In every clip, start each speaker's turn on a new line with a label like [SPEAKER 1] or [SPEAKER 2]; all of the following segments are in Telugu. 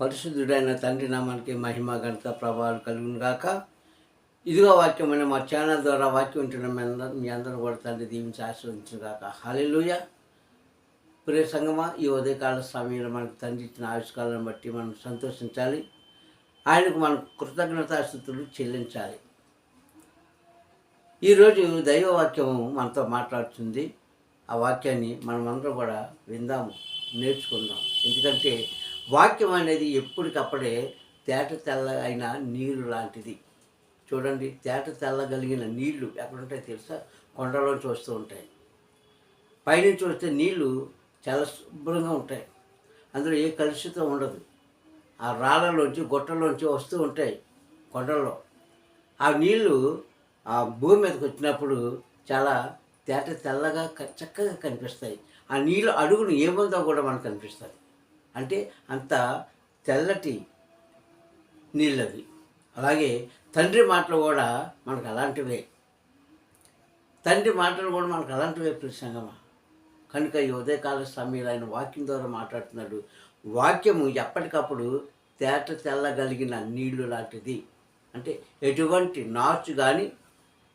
[SPEAKER 1] పరిశుద్ధుడైన తండ్రి నామానికి మహిమ ఘనత ప్రభావాలు కలుగును గాక. ఇదిగో వాక్యం అనే మా ఛానల్ ద్వారా వాక్యం ఉంటున్న మీ అందరూ కూడా తండ్రి దీవించి ఆశీర్వదించును గాక. హల్లెలూయా. ప్రియ సంగమా, ఈ ఉదయకాల సమయంలో మనకు తండ్రి ఇచ్చిన ఆవిష్కారాలను బట్టి మనం సంతోషించాలి. ఆయనకు మనం కృతజ్ఞతాస్తుతులు చెల్లించాలి. ఈరోజు దైవవాక్యము మనతో మాట్లాడుతుంది. ఆ వాక్యాన్ని మనమందరం కూడా విందాము, నేర్చుకుందాం. ఎందుకంటే వాక్యం అనేది ఎప్పటికప్పుడే తేట తెల్ల అయిన నీరు లాంటిది. చూడండి, తేట తెల్లగలిగిన నీళ్లు ఎక్కడుంటాయి తెలుసా? కొండలోంచి వస్తూ ఉంటాయి. పైనుంచి వస్తే నీళ్లు చాలా శుభ్రంగా ఉంటాయి, అందులో ఏ కలుషితం ఉండదు. ఆ రాళ్ళలోంచి గుట్టలోంచి వస్తూ ఉంటాయి కొండల్లో. ఆ నీళ్లు ఆ భూమి మీదకి వచ్చినప్పుడు చాలా తేట తెల్లగా చక్కగా కనిపిస్తాయి. ఆ నీళ్ళు అడుగును ఏముందో కూడా మనకు కనిపిస్తుంది. అంటే అంత తెల్లటి నీళ్ళవి. అలాగే తండ్రి మాటలు కూడా మనకు అలాంటివే. తండ్రి మాటలు కూడా మనకు అలాంటివే ప్రసంగమా. కనుక ఈ ఉదయకాల సమయంలో ఆయన వాక్యం ద్వారా మాట్లాడుతున్నాడు. వాక్యము ఎప్పటికప్పుడు తేట తెల్లగలిగిన నీళ్లు లాంటిది. అంటే ఎటువంటి నాచు కానీ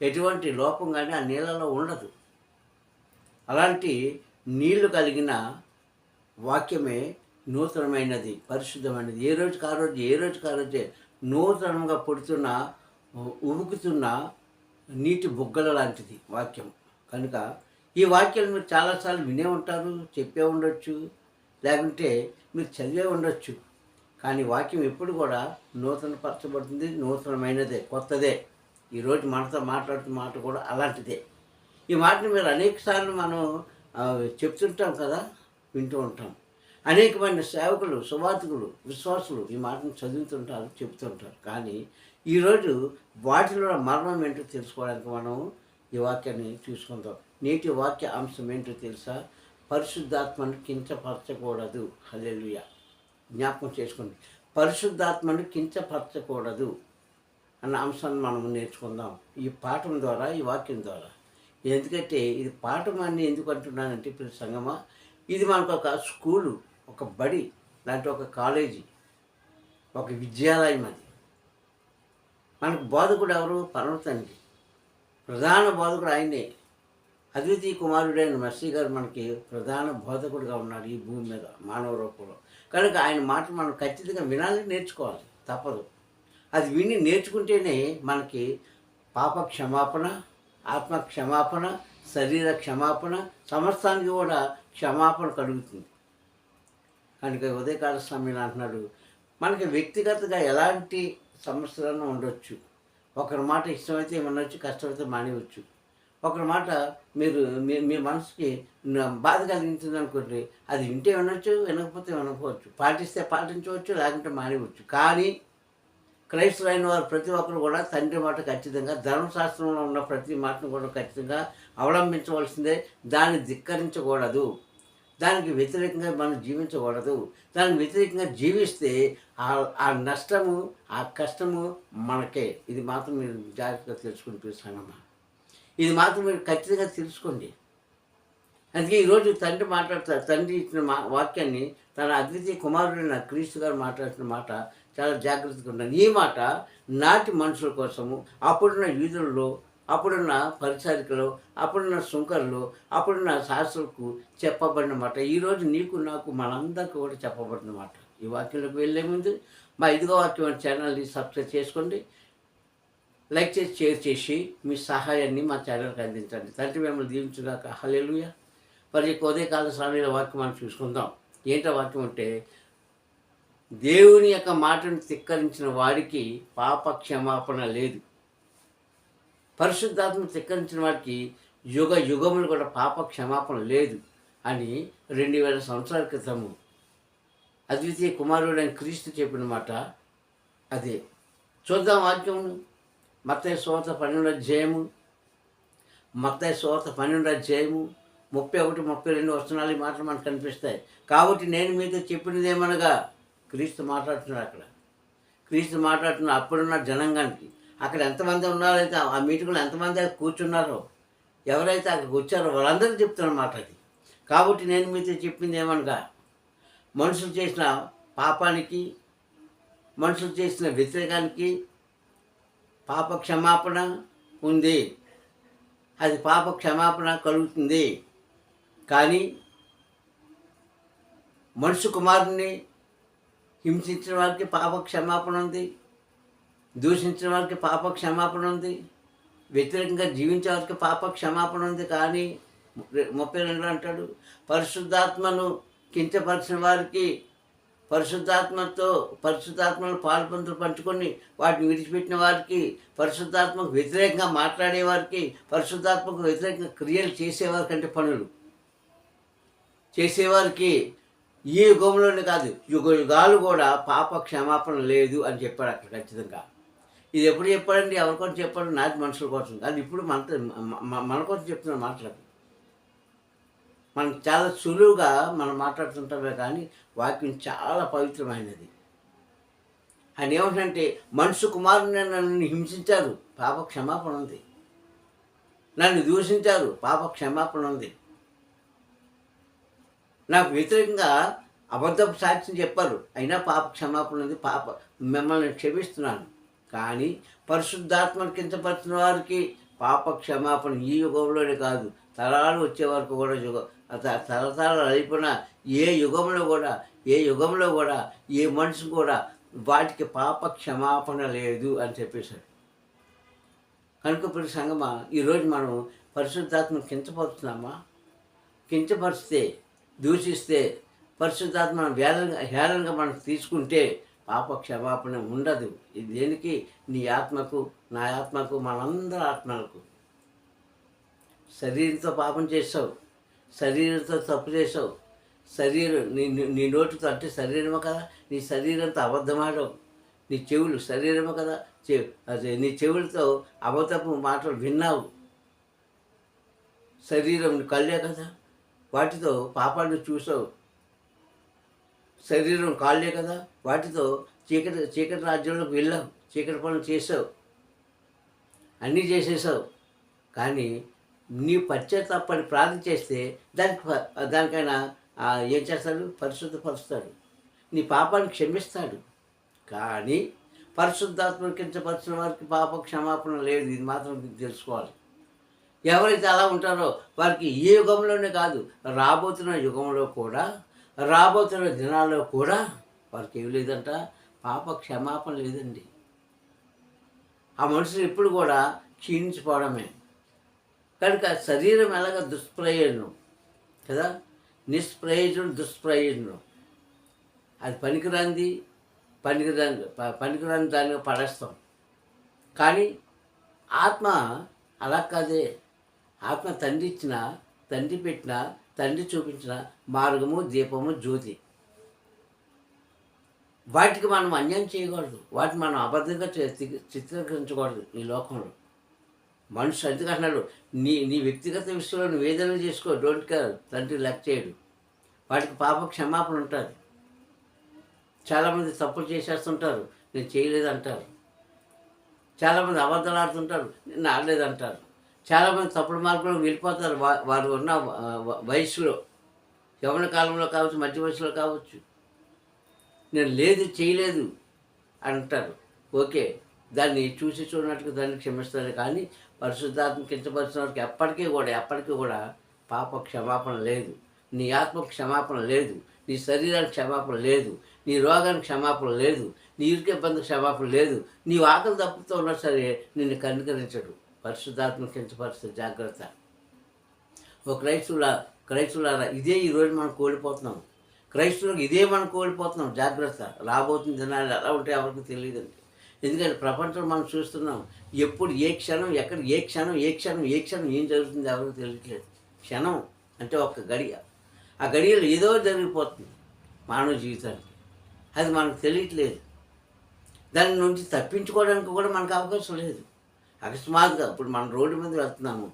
[SPEAKER 1] ఎటువంటి లోపం కానీ ఆ నీళ్ళలో ఉండదు. అలాంటి నీళ్లు కలిగిన వాక్యమే నూతనమైనది, పరిశుద్ధమైనది. ఏ రోజుకి ఆ రోజే నూతనంగా పుడుతున్న ఉబుకుతున్న నీటి బుగ్గల లాంటిది వాక్యం. కనుక ఈ వాక్యాలు మీరు చాలాసార్లు వినే ఉంటారు, చెప్పే ఉండొచ్చు, లేకుంటే మీరు చదివే ఉండొచ్చు. కానీ వాక్యం ఎప్పుడు కూడా నూతనపరచబడుతుంది, నూతనమైనదే, కొత్తదే. ఈరోజు మనతో మాట్లాడుతున్న మాట కూడా అలాంటిదే. ఈ మాటను మీరు అనేకసార్లు మనం చెప్తుంటాం కదా, వింటూ ఉంటాం. అనేకమైన సేవకులు, సువార్తికులు, విశ్వాసులు ఈ మాటను చదువుతుంటారు, చెప్తుంటారు. కానీ ఈరోజు వాటిలో మర్మం ఏంటో తెలుసుకోవడానికి మనం ఈ వాక్యాన్ని చూసుకుంటాం. నేటి వాక్య అంశం ఏంటో తెలుసా? పరిశుద్ధాత్మను కించపరచకూడదు. హల్లెలూయా. జ్ఞాపకం చేసుకోండి, పరిశుద్ధాత్మను కించపరచకూడదు అన్న అంశాన్ని మనం నేర్చుకుందాం ఈ పాఠం ద్వారా, ఈ వాక్యం ద్వారా. ఎందుకంటే ఇది పాఠం అని ఎందుకు అంటున్నానంటే ఇప్పుడు సంగమా, ఇది మనకు ఒక స్కూలు, ఒక బడి లాంటి, ఒక కాలేజీ, ఒక విద్యాలయం. అది మనకు బోధకుడు ఎవరు? పరమ తండ్రి. ప్రధాన బోధకుడు ఆయనే. అద్వితీయ కుమారుడైన మెస్సీ గారు మనకి ప్రధాన బోధకుడుగా ఉన్నాడు ఈ భూమి మీద మానవ రూపంలో. కనుక ఆయన మాట మనం ఖచ్చితంగా వినాలి, నేర్చుకోవాలి, తప్పదు. అది విని నేర్చుకుంటేనే మనకి పాప క్షమాపణ, ఆత్మ క్షమాపణ, శరీర క్షమాపణ, సమస్తానికి కూడా క్షమాపణ కలుగుతుంది. కనుక ఉదయకాల సమయంలో అంటున్నాడు, మనకి వ్యక్తిగతంగా ఎలాంటి సమస్యలను ఉండొచ్చు. ఒకరి మాట ఇష్టమైతే వినొచ్చు, కష్టమైతే మానేయవచ్చు. ఒకరి మాట మీరు మీ మనసుకి బాధ కలిగించింది అనుకోండి, అది వింటే వినొచ్చు, వినకపోతే వినకపోవచ్చు, పాటిస్తే పాటించవచ్చు, లేకుంటే మానేయవచ్చు. కానీ క్రైస్తవులైన వారు ప్రతి ఒక్కరు కూడా తండ్రి మాట ఖచ్చితంగా, ధర్మశాస్త్రంలో ఉన్న ప్రతి మాటను కూడా ఖచ్చితంగా అవలంబించవలసిందే. దాన్ని ధిక్కరించకూడదు, దానికి వ్యతిరేకంగా మనం జీవించకూడదు. దానికి వ్యతిరేకంగా జీవిస్తే ఆ నష్టము, ఆ కష్టము మనకే. ఇది మాత్రం మీరు జాగ్రత్తగా తెలుసుకుని చూస్తానమ్మా. ఇది మాత్రం మీరు ఖచ్చితంగా తెలుసుకోండి. అందుకే ఈరోజు తండ్రి మాట్లాడతారు. తండ్రి ఇచ్చిన వాక్యాన్ని తన అద్వితీయ కుమారుడైన క్రీస్తు గారు మాట్లాడుతున్న మాట చాలా జాగ్రత్తగా ఉండాలి. ఈ మాట నాటి మనుషుల కోసము, అప్పుడున్న యూదులలో, అప్పుడున్న పరిచారికలు, అప్పుడున్న సుంకరులు, అప్పుడున్న శాస్త్రులకు చెప్పబడిన మాట. ఈరోజు నీకు, నాకు, మనందరికీ కూడా చెప్పబడిన మాట. ఈ వాక్యంలోకి వెళ్ళే ముందు మా ఇదిగో వాక్యం ఛానల్ని సబ్స్క్రైబ్ చేసుకోండి, లైక్ చేసి, షేర్ చేసి మీ సహాయాన్ని మా ఛానల్కి అందించండి. తండ్రి మిమ్మల్ని దీవించుగాక. హల్లెలూయా. మరి ఉదయకాల సమయంలో వాక్యం మనం చూసుకుందాం. ఏంటో వాక్యం అంటే, దేవుని యొక్క మాటను ధిక్కరించిన వాడికి పాప క్షమాపణ లేదు. పరిశుద్ధాత్మను ధిక్కరించిన వాడికి యుగ యుగములు కూడా పాప క్షమాపణ లేదు అని 2000 సంవత్సరాల క్రితము అద్వితీయ కుమారుడైన క్రీస్తు చెప్పిన మాట అదే. చూద్దాం వాక్యమును. మత్తయి సువార్త 12వ అధ్యాయము, మత్తయి సువార్త 12వ అధ్యాయము 31, 32 వచనాలు ఈ మాటలు మనకు కనిపిస్తాయి. కాబట్టి నేను మీతో చెప్పినది ఏమనగా, క్రీస్తు మాట్లాడుతున్నాడు. అక్కడ క్రీస్తు మాట్లాడుతున్న అప్పుడున్న జనాంగానికి, అక్కడ ఎంతమంది ఉన్నారైతే ఆ మీటింగ్లో ఎంతమంది అయితే కూర్చున్నారో, ఎవరైతే అక్కడికి వచ్చారో వాళ్ళందరికీ చెప్తున్న మాట అది. కాబట్టి నేను మీతో చెప్పింది ఏమనగా, మనుషులు చేసిన పాపానికి మనుషులు చేసిన వ్యతిరేకానికి పాప క్షమాపణ ఉంది. అది పాప క్షమాపణ కలుగుతుంది. కానీ మనుషు కుమారుని హింసించిన వారికి పాప క్షమాపణ ఉంది, దూషించిన వారికి పాప క్షమాపణ ఉంది, వ్యతిరేకంగా జీవించే వారికి పాప క్షమాపణ ఉంది. కానీ 32 అంటాడు, పరిశుద్ధాత్మను కించపరిచిన వారికి పరిశుద్ధాత్మలో పాలుపంతులు పంచుకొని వాటిని విడిచిపెట్టిన వారికి, పరిశుద్ధాత్మకు వ్యతిరేకంగా మాట్లాడే వారికి, పరిశుద్ధాత్మకు వ్యతిరేకంగా క్రియలు చేసేవారికి, అంటే పనులు చేసేవారికి ఈ యుగంలోనే కాదు యుగ యుగాలు కూడా పాప క్షమాపణ లేదు అని చెప్పాడు అక్కడ ఖచ్చితంగా. ఇది ఎప్పుడు చెప్పాడండి? ఎవరి కోసం చెప్పాడు? నాటి మనుషుల కోసం. అది ఇప్పుడు మన కోసం చెప్తున్న మాటలు. మనం చాలా సులువుగా మనం మాట్లాడుతుంటామే, కానీ వాక్యం చాలా పవిత్రమైనది. ఆయన ఏమంటే, మనుషు కుమారుని నన్ను హింసించారు, పాప క్షమాపణ ఉంది. నన్ను దూషించారు, పాప క్షమాపణ ఉంది. నాకు వ్యతిరేకంగా అబద్ధపు సాక్ష్యం చెప్పారు, అయినా పాప క్షమాపణ ఉంది. మిమ్మల్ని క్షమిస్తున్నాను. కానీ పరిశుద్ధాత్మను కించపరిచిన వారికి పాప క్షమాపణ ఈ యుగంలోనే కాదు, తరాలు వచ్చే వరకు కూడా తరతరాలు అయిపోయిన ఏ యుగంలో కూడా ఏ మనిషి కూడా వాటికి పాప క్షమాపణ లేదు అని చెప్పేశాడు. కనుక ఇప్పుడు సంగమా, ఈరోజు మనం పరిశుద్ధాత్మను కించపరుస్తున్నామా? కించపరిస్తే, దూషిస్తే, పరిశుద్ధాత్మ హేళనగా మనం తీసుకుంటే పాప క్షమాపణ ఉండదు. ఇది దేనికి? నీ ఆత్మకు, నా ఆత్మకు, మనందరి ఆత్మలకు. శరీరంతో పాపం చేసావు, శరీరంతో తప్పు చేసావు, నీ నోటితో, అంటే శరీరము కదా, నీ శరీరంతో అబద్ధమాడవు. నీ చెవులు శరీరము కదా, నీ చెవులతో అబద్ధపు మాటలు విన్నావు. శరీరం కళ్ళే కదా, వాటితో పాపాన్ని చూసావు. శరీరం కాళ్ళే కదా, వాటితో చీకటి రాజ్యంలోకి వెళ్ళావు, చీకటి పనులు చేసావు, అన్నీ చేసేసావు. కానీ నీ పశ్చాత్తాపడి ప్రార్థన చేస్తే దానికైనా ఏం చేస్తాడు? పరిశుద్ధపరుస్తాడు, నీ పాపాన్ని క్షమిస్తాడు. కానీ పరిశుద్ధాత్మను కించపరిచిన వారికి పాప క్షమాపణ లేదు. ఇది మాత్రం తెలుసుకోవాలి. ఎవరైతే అలా ఉంటారో వారికి ఈ యుగంలోనే కాదు, రాబోతున్న దినాల్లో కూడా వారికి ఏమి లేదంట, పాప క్షమాపణ లేదండి. ఆ మనుషులు ఎప్పుడు కూడా క్షీణించిపోవడమే. కనుక శరీరం ఎలాగ దుష్ప్రయోజనం కదా, నిష్ప్రయోజనం దుష్ప్రయోజనం. అది పనికిరాని దాన్ని పడేస్తాం. కానీ ఆత్మ అలా కాదే. ఆత్మ తండ్రి ఇచ్చిన, తండ్రి పెట్టిన, తండ్రి చూపించిన మార్గము, దీపము, జ్యోతి. వాటికి మనం అన్యాయం చేయకూడదు, వాటిని మనం అబద్ధంగా చిత్రీకరించకూడదు. ఈ లోకంలో మనుషులు ఎందుకంటున్నాడు, నీ వ్యక్తిగత విషయంలో నువ్వు ఏదైనా చేసుకో, డోంట్ కేర్, తండ్రి లెక్క చేయడు. వాటికి పాప క్షమాపణ ఉంటుంది. చాలామంది తప్పులు చేసేస్తుంటారు, నేను చేయలేదంటారు. చాలామంది అబద్ధాలు ఆడుతుంటారు, నేను ఆడలేదంటారు. చాలామంది తప్పుడు మార్గంలో వెళ్ళిపోతారు. వారు ఉన్న వయసులో, యవ్వన కాలంలో కావచ్చు, మధ్య వయసులో కావచ్చు, నేను చేయలేదు అంటారు. ఓకే, దాన్ని చూసి చూడనట్టుగా దాన్ని క్షమిస్తారు. కానీ పరిశుద్ధాత్మ కించపరిచిన వారికి ఎప్పటికీ కూడా పాప క్షమాపణ లేదు. నీ ఆత్మకు క్షమాపణ లేదు, నీ శరీరానికి క్షమాపణ లేదు, నీ రోగానికి క్షమాపణ లేదు, నీ ఇరుకు ఇబ్బందికి క్షమాపణ లేదు. నీవు ఆకలి తప్పుతూ ఉన్నా సరే నిన్ను కనికరించడు. పరిశుద్ధాత్మ కించపరిస్తే జాగ్రత్త. ఓ క్రైస్తులారా, ఇదే ఈరోజు మనం కోల్పోతున్నాం. క్రైస్తువులకు ఇదే మనం కోల్పోతున్నాం. జాగ్రత్త. రాబోతున్న దినాలు ఎలా ఉంటే ఎవరికి తెలియదండి. ఎందుకంటే ప్రపంచం మనం చూస్తున్నాం. ఎప్పుడు ఏ క్షణం ఎక్కడ ఏ క్షణం ఏం జరుగుతుంది ఎవరికి తెలియట్లేదు. క్షణం అంటే ఒక్క గడియ. ఆ గడియలో ఏదో జరిగిపోతుంది మానవ జీవితానికి. అది మనకు తెలియట్లేదు. దాని నుంచి తప్పించుకోవడానికి కూడా మనకు అవకాశం లేదు. అకస్మాత్తుగా ఇప్పుడు మనం రోడ్డు మీద వెళ్తున్నాము,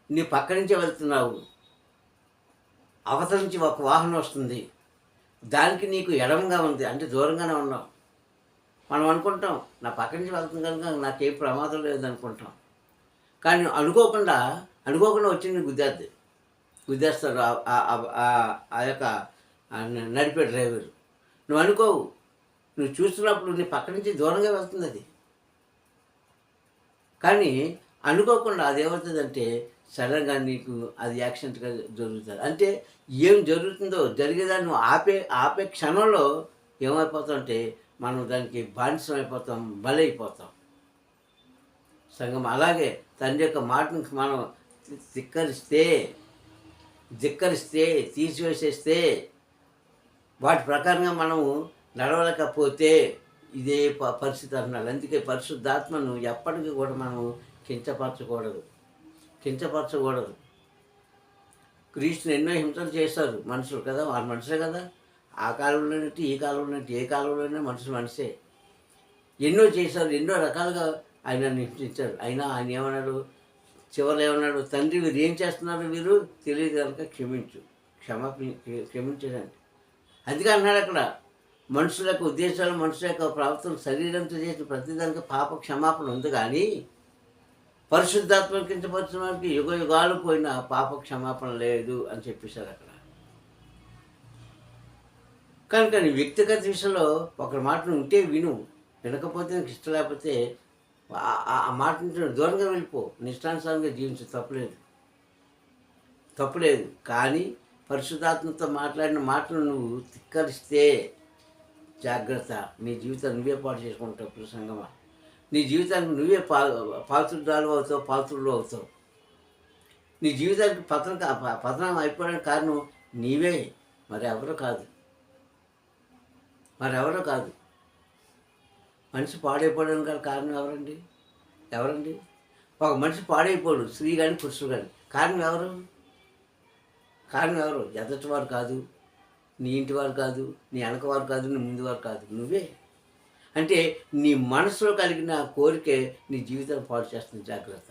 [SPEAKER 1] నీ పక్క నుంచే వెళ్తున్నావు, అవతల నుంచి ఒక వాహనం వస్తుంది, దానికి నీకు ఎడమగా ఉంది, అంటే దూరంగానే ఉన్నావు. మనం అనుకుంటాం నా పక్క నుంచి వెళ్తుంది కనుక నాకేం ప్రమాదం లేదనుకుంటాం. కానీ అనుకోకుండా వచ్చి నీ గుద్దేస్తాడు ఆ యొక్క నడిపే డ్రైవర్. నువ్వు అనుకోవు, నువ్వు చూస్తున్నప్పుడు నీ పక్క నుంచి దూరంగా వెళ్తుంది అది. కానీ అనుకోకుండా అదేమవుతుందంటే సడన్‌గా నీకు అది యాక్సిడెంట్‌గా జరుగుతది. అంటే ఏం జరుగుతుందో జరిగేదాన్ని నువ్వు ఆపే క్షణంలో ఏమైపోతామంటే మనం దానికి బానిసమైపోతాం, బలైపోతాం. సంగమా అలాగే తండ్రి యొక్క మాటను మనం ధిక్కరిస్తే, తీసివేసేస్తే, వాటి ప్రకారంగా మనము నడవలేకపోతే ఇదే పరిస్థితి అంటున్నాడు. అందుకే పరిశుద్ధాత్మను ఎప్పటికీ కూడా మనము కించపరచకూడదు. క్రీస్తుని ఎన్నో హింసలు చేశారు మనుషులు కదా, వారు మనుషులే కదా. ఆ కాలంలోనంటే ఈ కాలంలోనంటే ఏ కాలంలోనే మనుషులు మనిషే. ఎన్నో చేశారు, ఎన్నో రకాలుగా ఆయనను హింసించారు. అయినా ఆయన ఏమన్నాడు, చివరిలో ఏమన్నాడు, తండ్రి వీరు ఏం చేస్తున్నారు, వీరు తెలియదు కనుక క్షమించడానికి. అందుకే అన్నాడు అక్కడ, మనుషుల యొక్క ఉద్దేశాలు, మనుషుల యొక్క ప్రవర్తన, శరీరంతో చేసిన ప్రతిదానికి పాప క్షమాపణ ఉంది. కానీ పరిశుద్ధాత్మను కించపరిచిన వారికి యుగాలు పోయిన పాప క్షమాపణ లేదు అని చెప్పేశారు అక్కడ. కనుక నీ వ్యక్తిగత విషయంలో ఒకరి మాటను ఉంటే విను, వినకపోతే నీకు ఇష్టం లేకపోతే ఆ మాట నుంచి దూరంగా వెళ్ళిపో, నిష్టానుసారంగా జీవించు, తప్పులేదు. కానీ పరిశుద్ధాత్మతో మాట్లాడిన మాటలు నువ్వు ధిక్కరిస్తే జాగ్రత్త, నీ జీవితాన్ని నువ్వే పాటు చేసుకుంటావు. సంగమా, నీ జీవితానికి నువ్వే పాత్రుడు అవుతావు. నీ జీవితానికి పతనం అయిపోవడానికి కారణం నీవే, మరెవరో కాదు. మనిషి పాడైపోవడానికి గల కారణం ఎవరండి? ఒక మనిషి పాడైపోడు, స్త్రీ కానీ పురుషుడు కానీ. కారణం ఎవరు? ఎదటి వారు కాదు, నీ ఇంటి వారు కాదు, నీ వెనకవారు కాదు, నీ ముందు వారు కాదు, నువ్వే. అంటే నీ మనసులో కలిగిన కోరికే నీ జీవితాన్ని పాడు చేస్తుంది. జాగ్రత్త.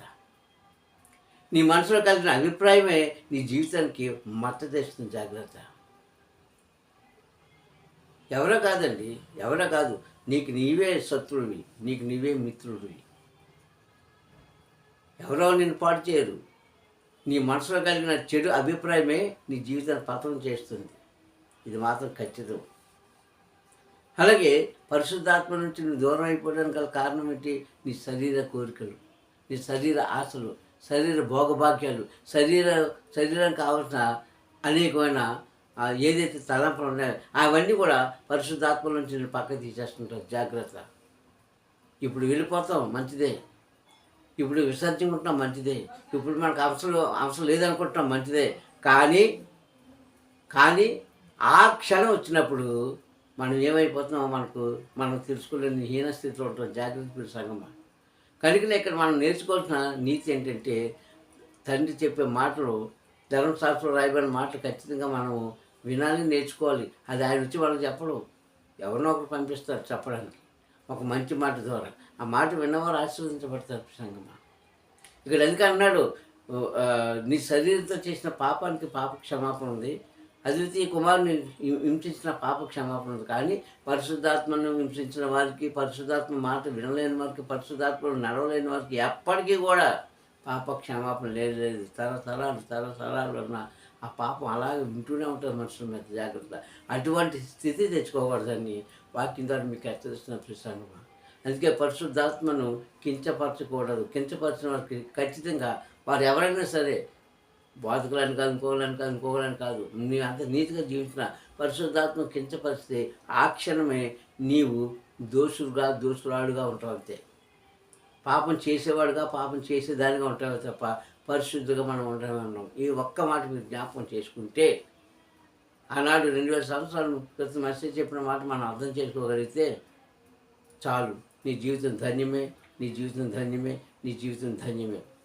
[SPEAKER 1] నీ మనసులో కలిగిన అభిప్రాయమే నీ జీవితానికి మచ్చ తెస్తుంది. జాగ్రత్త. ఎవరో కాదు, నీకు నీవే శత్రువువి, నీకు నీవే మిత్రుడివి. ఎవరో నిన్ను పాడు చేయరు. నీ మనసులో కలిగిన చెడు అభిప్రాయమే నీ జీవితాన్ని పతనం చేస్తుంది. ఇది మాత్రం ఖచ్చితం. అలాగే పరిశుద్ధాత్మ నుంచి నువ్వు దూరం అయిపోవడానికి గల కారణం ఏంటి? నీ శరీర కోరికలు, నీ శరీర ఆశలు, శరీర భోగభాగ్యాలు, శరీరానికి కావాల్సిన అనేకమైన ఏదైతే తలంపులు ఉన్నాయో అవన్నీ కూడా పరిశుద్ధాత్మ నుంచి నేను పక్కకు తీసేస్తుంటాను. జాగ్రత్త. ఇప్పుడు వెళ్ళిపోతాం, మంచిదే. ఇప్పుడు విసర్జించుకుంటున్నాం, మంచిదే. ఇప్పుడు మనకు అవసరం లేదనుకుంటున్నాం, మంచిదే. కానీ ఆ క్షణం వచ్చినప్పుడు మనం ఏమైపోతున్నామో మనం తెలుసుకోలేని హీనస్థితిలో ఉంటాం. జాగ్రత్త సంగమా. కనుక ఇక్కడ మనం నేర్చుకోవాల్సిన నీతి ఏంటంటే, తండ్రి చెప్పే మాటలు, ధర్మశాస్త్రంలో రాయబడిన మాటలు ఖచ్చితంగా మనం వినాలి, నేర్చుకోవాలి. అది ఆయన వచ్చి వాళ్ళకి చెప్పడం, ఎవరినో ఒకరు పంపిస్తారు చెప్పడానికి ఒక మంచి మాట ద్వారా. ఆ మాట విన్నవారు ఆశీర్వదించబడతారు. సంగమా, ఇక్కడ ఎందుకు అన్నాడు, నీ శరీరంతో చేసిన పాపానికి పాప క్షమాపణ ఉంది, అద్వితీయ కుమారుని హింసించిన పాప క్షమాపణ ఉంది. కానీ పరిశుద్ధాత్మను హింసించిన వారికి, పరిశుద్ధాత్మ మాట వినలేని వారికి, పరిశుద్ధాత్మను నడవలేని వారికి ఎప్పటికీ కూడా పాప క్షమాపణ లేదు. తరతరాలు అన్న ఆ పాపం అలాగే వింటూనే ఉంటుంది మనుషుల మీద. జాగ్రత్త. అటువంటి స్థితి తెచ్చుకోకూడదని వాక్యం ద్వారా మీకు హెచ్చరిస్తున్న చూశాను. అందుకే పరిశుద్ధాత్మను కించపరచకూడదు. కించపరిచిన వారికి ఖచ్చితంగా వారు ఎవరైనా సరే, బాధకులని కాదు, ఇంకోవాలని కాదు, నీ అంత నీతిగా జీవించిన పరిశుద్ధాత్మ కించపరిస్తే ఆ క్షణమే నీవు దోషురాడుగా ఉంటావు. అంతే. పాపం చేసేవాడుగా, పాపం చేసేదానిగా ఉంటావు తప్ప పరిశుద్ధిగా మనం ఉండడం. ఈ ఒక్క మాట మీరు జ్ఞాపకం చేసుకుంటే, ఆనాడు 2000 సంవత్సరాల క్రితం మెసేజ్ చెప్పిన మాట మనం అర్థం చేసుకోగలిగితే చాలు. నీ జీవితం ధన్యమే.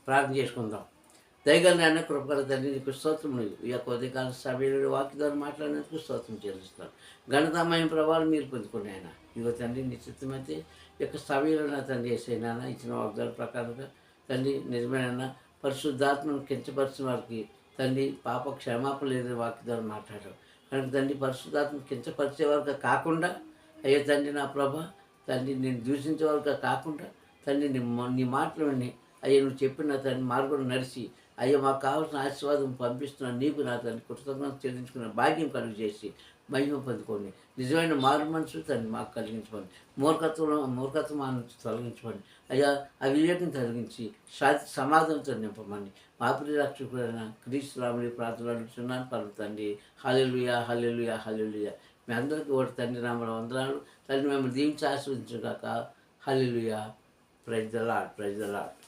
[SPEAKER 1] ప్రార్థన చేసుకుందాం. దయగల కృపగల తండ్రి, నీకు స్తోత్రములు. ఈ యొక్క ఉదయకాల సభ్యులు వాక్య ద్వారా మాట్లాడినందుకు స్తోత్రం చెల్లిస్తాను. ఘనతమైన ప్రభావాలు మీరు పొందుకుని ఆయన ఇదిగో తండ్రి, నీ చిత్తమైతే ఈ యొక్క సభ్యులు నా తండ్రి చేసేనా ఇచ్చిన వాగ్దాన ప్రకారంగా తండ్రి నిజమైన పరిశుద్ధాత్మను కించపరిచిన వారికి తండ్రి పాప క్షమాపణ లేదని వాక్య ద్వారా మాట్లాడారు. కనుక తండ్రి పరిశుద్ధాత్మ కించపరిచే వరకు కాకుండా, అయ్యో తండ్రి నా ప్రభ తండ్రి నేను దూషించే వరకు కాకుండా తండ్రి నీ మాటలు విని అయ్యో నువ్వు చెప్పిన తండ్రి మార్గం నడిచి అయ్యో మాకు కావాల్సిన ఆశీర్వాదం పంపిస్తున్నాను నీకు నా తండ్రి కృతజ్ఞత చెల్లించుకున్న భాగ్యం కలుగు చేసి మహిమ పొందుకోండి. నిజమైన మారు మనసు తండ్రి మాకు కలిగించుకోండి. మూర్ఖత్వాన్ని తొలగించుకోండి అయ్యా. అవివేకం తొలగించి సమాధానంతో నింపమని మా ప్రియ రక్షకుడైన క్రీస్తు రాముడి ప్రార్థనలు అడుగుతున్నాను పలుకుతండి. హల్లెలూయా, హల్లెలూయా, హల్లెలూయా. మీ అందరికీ ఒకటి తండ్రి నామమున వందనాలు. తండ్రి మిమ్మల్ని దీవించి ఆశీర్వదించుగాక. Hallelujah. Praise the Lord, praise the lord.